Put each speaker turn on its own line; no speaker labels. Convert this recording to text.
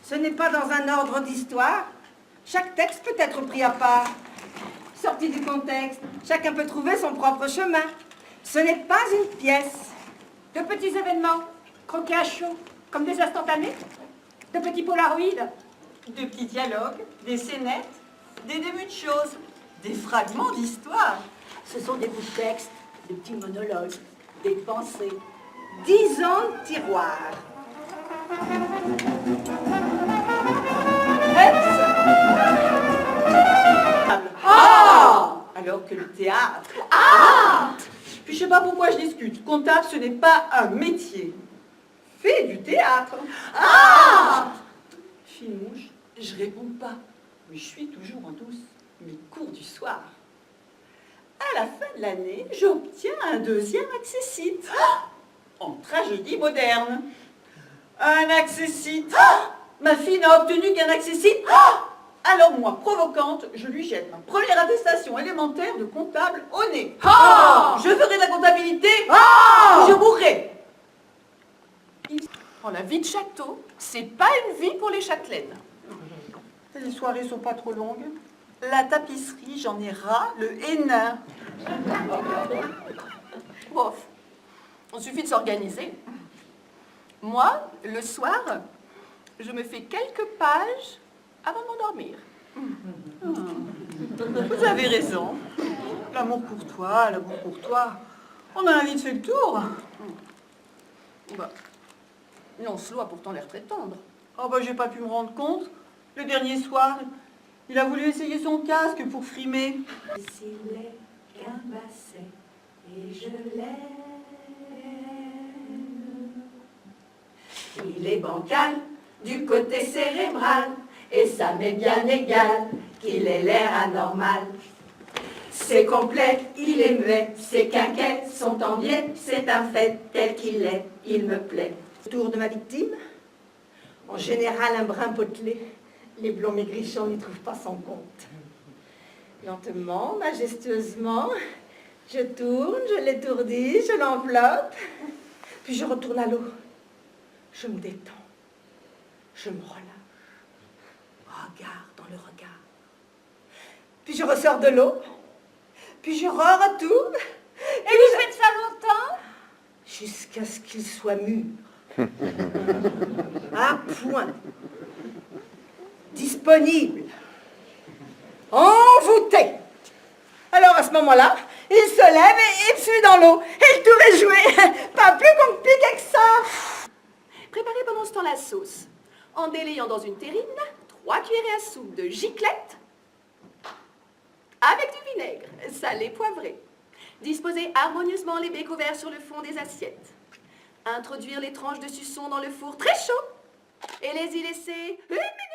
Ce n'est pas dans un ordre d'histoire. Chaque texte peut être pris à part. Sorti du contexte, chacun peut trouver son propre chemin. Ce n'est pas une pièce.
De petits événements, croqués à chaud, comme des instantanés. De petits polaroïdes.
De petits dialogues, des scénettes, des débuts de choses, des fragments d'histoire.
Ce sont des bouts de texte, des petits monologues, des pensées.
10 ans de tiroir.
Ah! Alors que le théâtre. Ah! Puis je sais pas pourquoi je discute. Comptable, ce n'est pas un métier. Fais du théâtre. Ah! Finouche, je réponds pas. Mais je suis toujours en douce. Mes cours du soir. À la fin de l'année, j'obtiens un 2e accessite. En tragédie moderne. Un accessite. Ma fille n'a obtenu qu'un accessite. Alors moi, provocante, je lui jette ma première attestation élémentaire de comptable au nez. Je ferai de la comptabilité. Je mourrai.
Oh, la vie de château, c'est pas une vie pour les châtelaines.
Les soirées sont pas trop longues. La tapisserie, j'en ai ras le hénin.
Bof, il suffit de s'organiser. Moi, le soir, je me fais quelques pages avant de m'endormir.
Vous avez raison. L'amour courtois, l'amour courtois. On a vite fait le tour.
Bah, Lancelot a pourtant l'air très tendre.
Oh bah j'ai pas pu me rendre compte. Le dernier soir, il a voulu essayer son casque pour frimer.
S'il est qu'un basset et je l'aime. Il est bancal du côté cérébral et ça m'est bien égal qu'il ait l'air anormal. C'est complet, il est muet, ses quinquets sont en biais, c'est un fait tel qu'il est, il me plaît.
Autour de ma victime, en général un brin potelé, les blonds maigrichons n'y trouvent pas son compte. Lentement, majestueusement, je tourne, je l'étourdis, je l'enveloppe, puis je retourne à l'eau. Je me détends, je me relâche, regard dans le regard. Puis je ressors de l'eau, puis je retourne.
Et vous faites ça longtemps?
Jusqu'à ce qu'il soit mûr. À point. Disponible. Envoûté. Alors à ce moment-là, il se lève et il suit dans l'eau. Et le tour est joué. Pas plus compliqué que ça.
Préparez pendant ce temps la sauce. En délayant dans une terrine, 3 cuillerées à soupe de giclette avec du vinaigre, salé, poivré. Disposez harmonieusement les baies couverts sur le fond des assiettes. Introduire les tranches de suçon dans le four très chaud et les y laisser 1 minute.